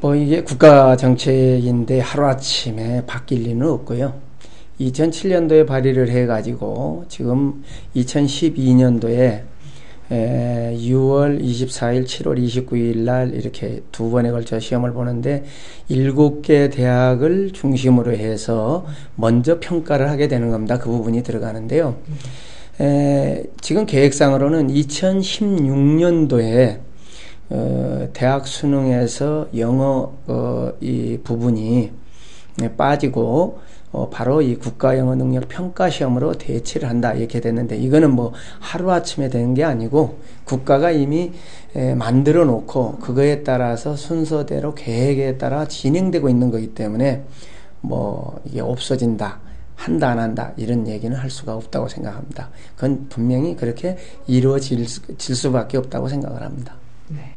뭐 이게 국가 정책인데 하루아침에 바뀔 리는 없고요. 2007년도에 발의를 해가지고 지금 2012년도에 6월 24일, 7월 29일 날 이렇게 두 번에 걸쳐 시험을 보는데 7개 대학을 중심으로 해서 먼저 평가를 하게 되는 겁니다. 그 부분이 들어가는데요. 지금 계획상으로는 2016년도에 대학 수능에서 영어 이 부분이 빠지고 바로 이 국가영어 능력 평가 시험으로 대치를 한다 이렇게 됐는데, 이거는 뭐 하루아침에 되는 게 아니고 국가가 이미 만들어 놓고 그거에 따라서 순서대로 계획에 따라 진행되고 있는 거기 때문에 뭐 이게 없어진다, 한다 안 한다 이런 얘기는 할 수가 없다고 생각합니다. 그건 분명히 그렇게 이루어질 수밖에 없다고 생각을 합니다. 네.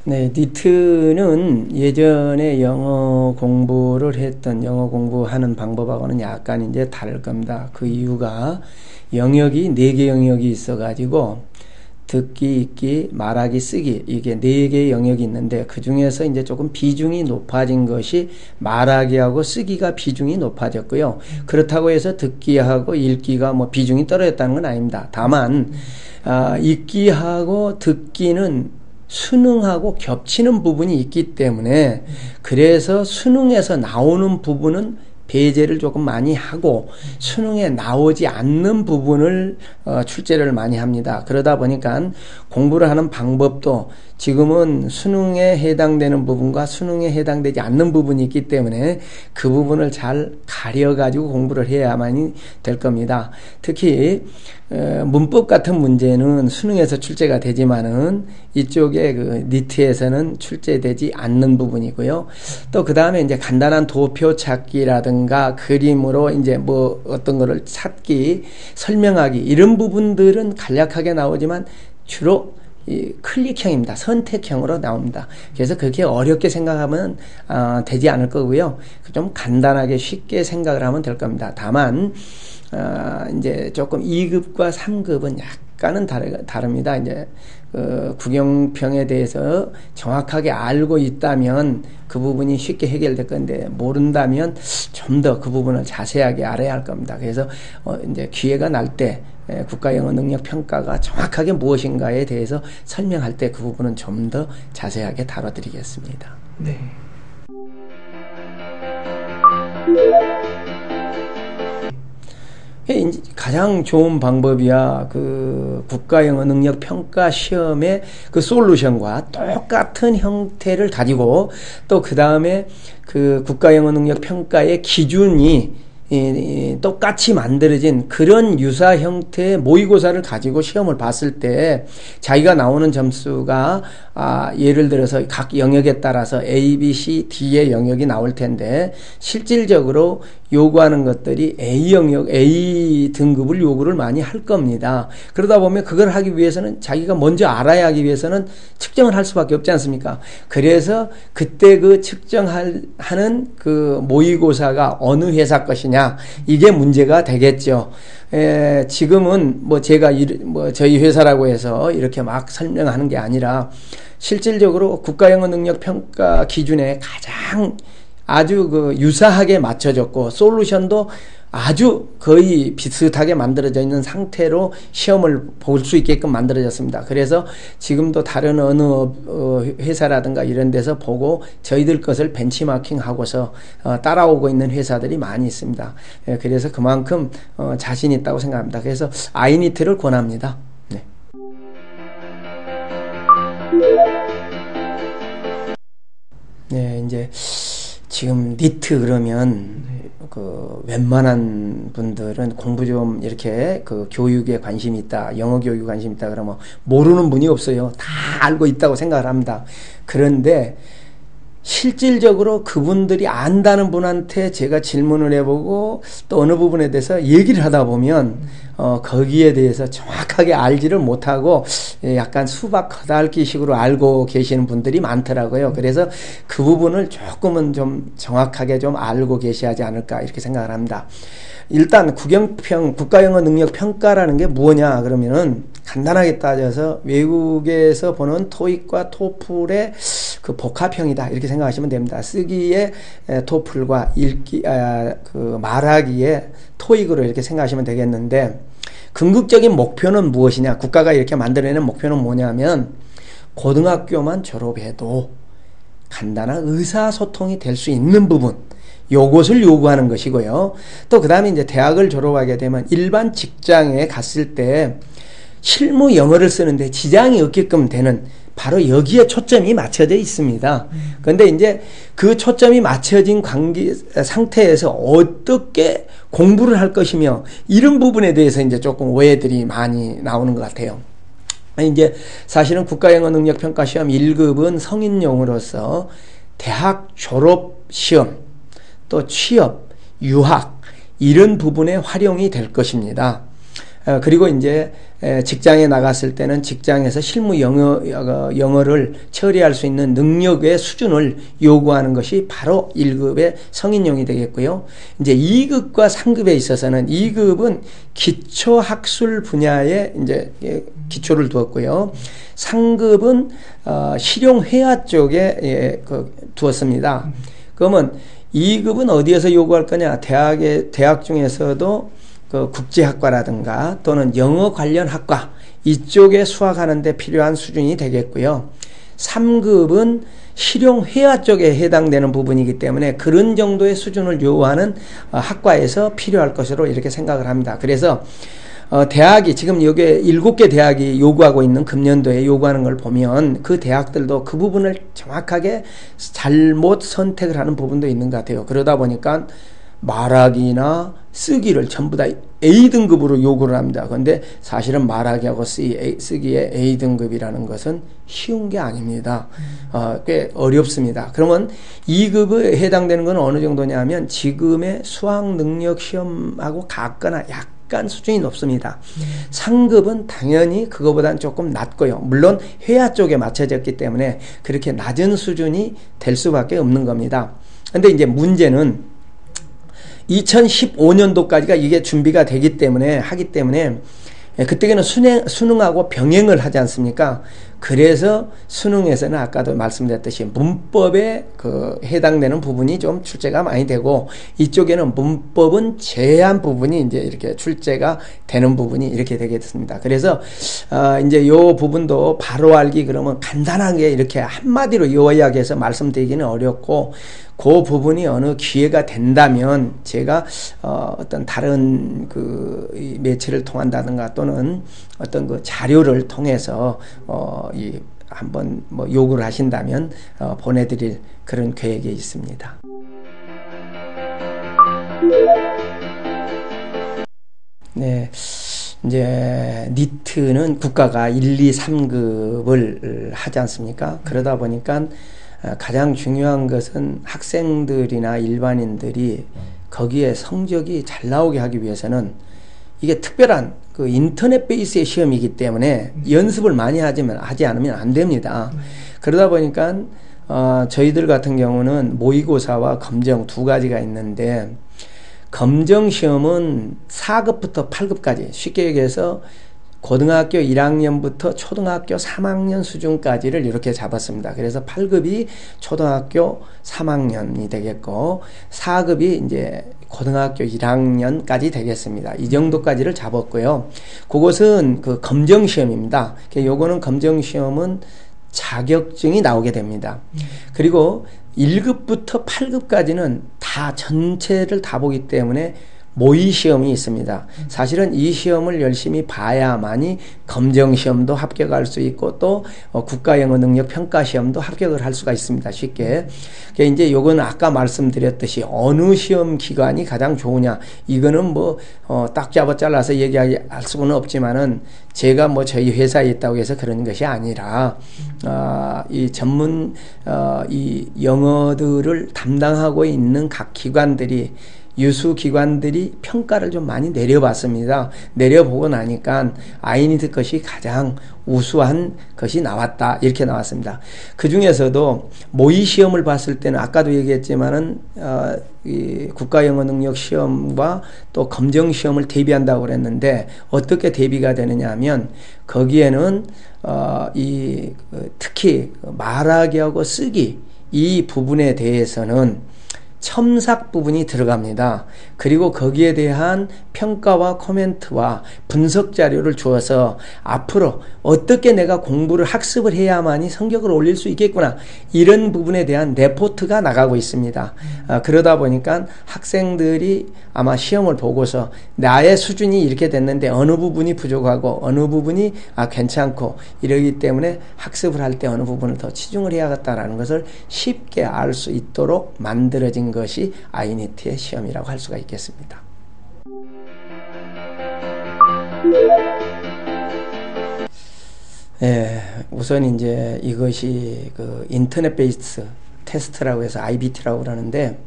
네, 니트는 예전에 영어 공부를 했던 영어 공부하는 방법하고는 약간 이제 다를 겁니다. 그 이유가 영역이 4개 영역이 있어가지고 듣기, 읽기, 말하기, 쓰기 이게 4개의 영역이 있는데 그 중에서 이제 조금 비중이 높아진 것이 말하기하고 쓰기가 비중이 높아졌고요. 그렇다고 해서 듣기하고 읽기가 뭐 비중이 떨어졌다는 건 아닙니다. 다만 읽기하고 듣기는 수능하고 겹치는 부분이 있기 때문에 그래서 수능에서 나오는 부분은 배제를 조금 많이 하고 수능에 나오지 않는 부분을 출제를 많이 합니다. 그러다 보니까 공부를 하는 방법도 지금은 수능에 해당되는 부분과 수능에 해당되지 않는 부분이 있기 때문에 그 부분을 잘 가려가지고 공부를 해야만이 될 겁니다. 특히 문법 같은 문제는 수능에서 출제가 되지만은 이쪽에 그 니트에서는 출제되지 않는 부분이고요. 또 그 다음에 이제 간단한 도표 찾기라든가 그림으로 이제 뭐 어떤 거를 찾기, 설명하기 이런 부분들은 간략하게 나오지만 주로 이 클릭형입니다. 선택형으로 나옵니다. 그래서 그렇게 어렵게 생각하면 되지 않을 거고요. 좀 간단하게 쉽게 생각을 하면 될 겁니다. 다만 이제 조금 2급과 3급은 약간은 다릅니다. 이제 구경평에 대해서 정확하게 알고 있다면 그 부분이 쉽게 해결될 건데 모른다면 좀 더 그 부분을 자세하게 알아야 할 겁니다. 그래서 이제 기회가 날 때 국가영어 능력 평가가 정확하게 무엇인가에 대해서 설명할 때 그 부분은 좀 더 자세하게 다뤄드리겠습니다. 네. 가장 좋은 방법이야 그 국가영어 능력 평가 시험의 그 솔루션과 똑같은 형태를 가지고 또 그 다음에 그 국가영어 능력 평가의 기준이 똑같이 만들어진 그런 유사 형태의 모의고사를 가지고 시험을 봤을 때 자기가 나오는 점수가 예를 들어서 각 영역에 따라서 A, B, C, D의 영역이 나올 텐데 실질적으로 요구하는 것들이 A 영역, A 등급을 요구를 많이 할 겁니다. 그러다 보면 그걸 하기 위해서는 자기가 먼저 알아야 하기 위해서는 측정을 할 수밖에 없지 않습니까? 그래서 그때 그 측정하는 그 모의고사가 어느 회사 것이냐 이게 문제가 되겠죠. 지금은 뭐 제가 저희 회사라고 해서 이렇게 막 설명하는 게 아니라 실질적으로 국가영어 능력 평가 기준에 가장 아주 그 유사하게 맞춰졌고 솔루션도 아주 거의 비슷하게 만들어져 있는 상태로 시험을 볼 수 있게끔 만들어졌습니다. 그래서 지금도 다른 어느 회사라든가 이런 데서 보고 저희들 것을 벤치마킹 하고서 따라오고 있는 회사들이 많이 있습니다. 그래서 그만큼 자신 있다고 생각합니다. 그래서 아이니트를 권합니다. 네. 네, 이제 지금 니트 그러면 그 웬만한 분들은 공부 좀 이렇게 그 교육에 관심이 있다, 영어 교육에 관심이 있다 그러면 모르는 분이 없어요. 다 알고 있다고 생각을 합니다. 그런데 실질적으로 그분들이 안다는 분한테 제가 질문을 해보고 또 어느 부분에 대해서 얘기를 하다 보면 거기에 대해서 정확하게 알지를 못하고 약간 수박 커다랗기 식으로 알고 계시는 분들이 많더라고요. 그래서 그 부분을 조금은 좀 정확하게 좀 알고 계셔야지 않을까 이렇게 생각을 합니다. 일단 국가영어 능력 평가라는 게 뭐냐 그러면은 간단하게 따져서 외국에서 보는 토익과 토플의 그 복합형이다 이렇게 생각하시면 됩니다. 쓰기에 토플과 읽기 말하기에 토익으로 이렇게 생각하시면 되겠는데, 궁극적인 목표는 무엇이냐, 국가가 이렇게 만들어내는 목표는 뭐냐면 고등학교만 졸업해도 간단한 의사소통이 될 수 있는 부분, 요것을 요구하는 것이고요. 또 그 다음에 이제 대학을 졸업하게 되면 일반 직장에 갔을 때 실무 영어를 쓰는데 지장이 없게끔 되는, 바로 여기에 초점이 맞춰져 있습니다. 그런데 이제 그 초점이 맞춰진 상태에서 어떻게 공부를 할 것이며, 이런 부분에 대해서 이제 조금 오해들이 많이 나오는 것 같아요. 이제 사실은 국가영어능력평가시험 1급은 성인용으로서 대학 졸업 시험, 또 취업, 유학 이런 부분에 활용이 될 것입니다. 그리고 이제 직장에 나갔을 때는 직장에서 실무 영어를 처리할 수 있는 능력의 수준을 요구하는 것이 바로 1급의 성인용이 되겠고요. 이제 2급과 3급에 있어서는 2급은 기초학술 분야에 이제 기초를 두었고요. 3급은 실용회화 쪽에 두었습니다. 그러면 2급은 어디에서 요구할 거냐? 대학 중에서도 그 국제학과라든가 또는 영어 관련 학과 이쪽에 수학하는 데 필요한 수준이 되겠고요. 3급은 실용회화 쪽에 해당되는 부분이기 때문에 그런 정도의 수준을 요구하는 학과에서 필요할 것으로 이렇게 생각을 합니다. 그래서 대학이 지금 여기에 7개 대학이 요구하고 있는 금년도에 요구하는 걸 보면 그 대학들도 그 부분을 정확하게 잘못 선택을 하는 부분도 있는 것 같아요. 그러다 보니까 말하기나 쓰기를 전부 다 A등급으로 요구를 합니다. 그런데 사실은 말하기하고 쓰기에 A등급이라는 것은 쉬운 게 아닙니다. 꽤 어렵습니다. 그러면 2급에 해당되는 건 어느 정도냐면 지금의 수학능력 시험하고 같거나 약간 수준이 높습니다. 3급은 당연히 그거보다는 조금 낮고요. 물론 회화 쪽에 맞춰졌기 때문에 그렇게 낮은 수준이 될 수밖에 없는 겁니다. 그런데 이제 문제는 2015년도까지가 이게 준비가 하기 때문에 그때는 수능하고 병행을 하지 않습니까? 그래서 수능에서는 아까도 말씀드렸듯이 문법에 해당되는 부분이 좀 출제가 많이 되고, 이쪽에는 문법은 제한 부분이 이제 이렇게 출제가 되는 부분이 이렇게 되겠습니다. 그래서 이제 요 부분도 바로 알기 그러면 간단하게 이렇게 한마디로 요약해서 말씀드리기는 어렵고, 그 부분이 어느 기회가 된다면 제가 어떤 다른 매체를 통한다든가 또는 어떤 자료를 통해서 한번 요구를 하신다면 보내드릴 그런 계획이 있습니다. 네, 이제 니트는 국가가 1, 2, 3급을 하지 않습니까? 그러다 보니까 가장 중요한 것은 학생들이나 일반인들이 거기에 성적이 잘 나오게 하기 위해서는 이게 특별한 인터넷 베이스의 시험이기 때문에 연습을 많이 하지 않으면 안 됩니다. 그러다 보니까 저희들 같은 경우는 모의고사와 검정 두 가지가 있는데, 검정 시험은 4급부터 8급까지, 쉽게 얘기해서 고등학교 1학년부터 초등학교 3학년 수준까지를 이렇게 잡았습니다. 그래서 8급이 초등학교 3학년이 되겠고 4급이 이제 고등학교 1학년까지 되겠습니다. 이 정도까지를 잡았고요. 그것은 검정 시험입니다. 요거는 검정 시험은 자격증이 나오게 됩니다. 그리고 1급부터 8급까지는 다 전체를 다 보기 때문에 모의 시험이 있습니다. 사실은 이 시험을 열심히 봐야만이 검정 시험도 합격할 수 있고 또 국가 영어 능력 평가 시험도 합격을 할 수가 있습니다. 쉽게. 그러니까 이제 요건 아까 말씀드렸듯이 어느 시험 기관이 가장 좋으냐 이거는 뭐 딱 잡아 잘라서 얘기할 수는 없지만은 제가 뭐 저희 회사에 있다고 해서 그런 것이 아니라 이 전문 이 영어들을 담당하고 있는 각 기관들이 유수 기관들이 평가를 좀 많이 내려봤습니다. 내려보고 나니까 아이니트 것이 가장 우수한 것이 나왔다. 이렇게 나왔습니다. 그 중에서도 모의 시험을 봤을 때는 아까도 얘기했지만은 이 국가 영어 능력 시험과 또 검정 시험을 대비한다고 그랬는데 어떻게 대비가 되느냐 하면 거기에는 특히 말하기하고 쓰기 이 부분에 대해서는 첨삭 부분이 들어갑니다. 그리고 거기에 대한 평가와 코멘트와 분석 자료를 주어서 앞으로 어떻게 내가 공부를 학습을 해야만이 성적을 올릴 수 있겠구나 이런 부분에 대한 레포트가 나가고 있습니다. 그러다 보니까 학생들이 아마 시험을 보고서 나의 수준이 이렇게 됐는데 어느 부분이 부족하고 어느 부분이 괜찮고 이러기 때문에 학습을 할 때 어느 부분을 더 치중을 해야겠다라는 것을 쉽게 알 수 있도록 만들어진 것이 아이니트의 시험이라고 할 수가 있겠습니다. 우선 이제 이것이 그 인터넷 베이스 테스트라고 해서 IBT라고 그러는데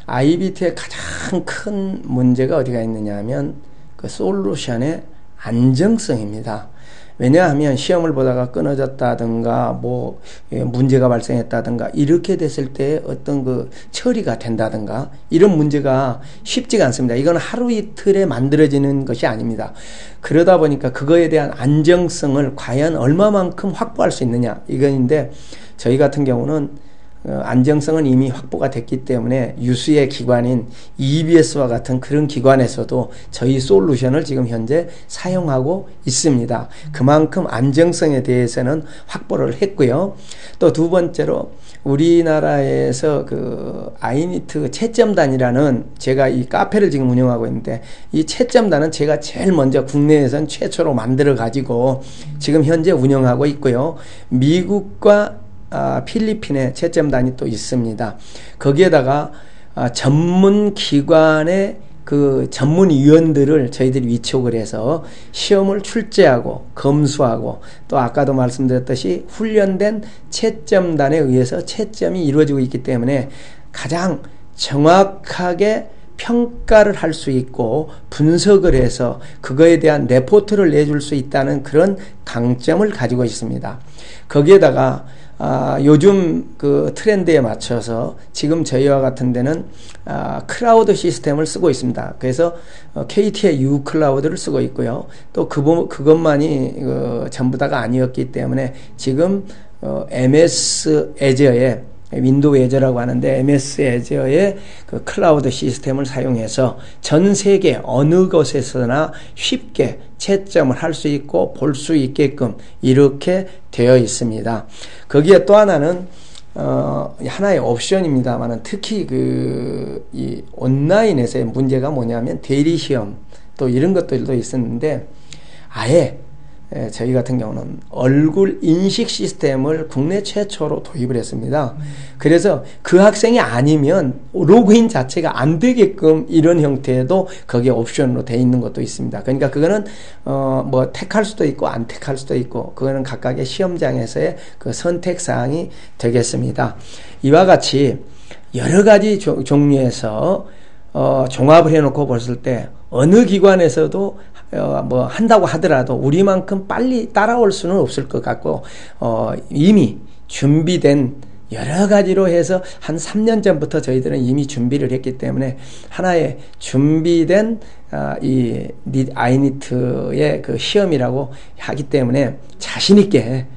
IBT의 가장 큰 문제가 어디가 있느냐 하면 그 솔루션의 안정성입니다. 왜냐하면 시험을 보다가 끊어졌다든가 뭐 문제가 발생했다든가 이렇게 됐을 때 어떤 그 처리가 된다든가 이런 문제가 쉽지가 않습니다. 이건 하루 이틀에 만들어지는 것이 아닙니다. 그러다 보니까 그거에 대한 안정성을 과연 얼마만큼 확보할 수 있느냐 이건인데 저희 같은 경우는 안정성은 이미 확보가 됐기 때문에 유수의 기관인 EBS와 같은 그런 기관에서도 저희 솔루션을 지금 현재 사용하고 있습니다. 그만큼 안정성에 대해서는 확보를 했고요. 또 두 번째로 우리나라에서 그 아이니트 채점단이라는 제가 이 카페를 지금 운영하고 있는데 이 채점단은 제가 제일 먼저 국내에선 최초로 만들어 가지고 지금 현재 운영하고 있고요. 미국과 필리핀에 채점단이 또 있습니다. 거기에다가 전문 기관의 그 전문위원들을 저희들이 위촉을 해서 시험을 출제하고 검수하고 또 아까도 말씀드렸듯이 훈련된 채점단에 의해서 채점이 이루어지고 있기 때문에 가장 정확하게 평가를 할 수 있고 분석을 해서 그거에 대한 레포트를 내줄 수 있다는 그런 강점을 가지고 있습니다. 거기에다가 요즘 그 트렌드에 맞춰서 지금 저희와 같은 데는 클라우드 시스템을 쓰고 있습니다. 그래서 KT의 U 클라우드를 쓰고 있고요. 또 그것만이 전부 다가 아니었기 때문에 지금 MS 애저에 윈도우 애저라고 하는데 MS 애저의 그 클라우드 시스템을 사용해서 전 세계 어느 곳에서나 쉽게 채점을 할 수 있고 볼 수 있게끔 이렇게 되어 있습니다. 거기에 또 하나는 하나의 옵션입니다만은 특히 이 온라인에서의 문제가 뭐냐면 대리 시험 또 이런 것들도 있었는데 아예 저희 같은 경우는 얼굴 인식 시스템을 국내 최초로 도입을 했습니다. 그래서 그 학생이 아니면 로그인 자체가 안 되게끔 이런 형태도 거기에 옵션으로 되어 있는 것도 있습니다. 그러니까 그거는 뭐 택할 수도 있고 안 택할 수도 있고 그거는 각각의 시험장에서의 그 선택 사항이 되겠습니다. 이와 같이 여러 가지 종류에서 종합을 해놓고 봤을 때 어느 기관에서도 뭐 한다고 하더라도 우리만큼 빨리 따라올 수는 없을 것 같고 이미 준비된 여러 가지로 해서 한 3년 전부터 저희들은 이미 준비를 했기 때문에 하나의 준비된 이 아이니트의 그 시험이라고 하기 때문에 자신 있게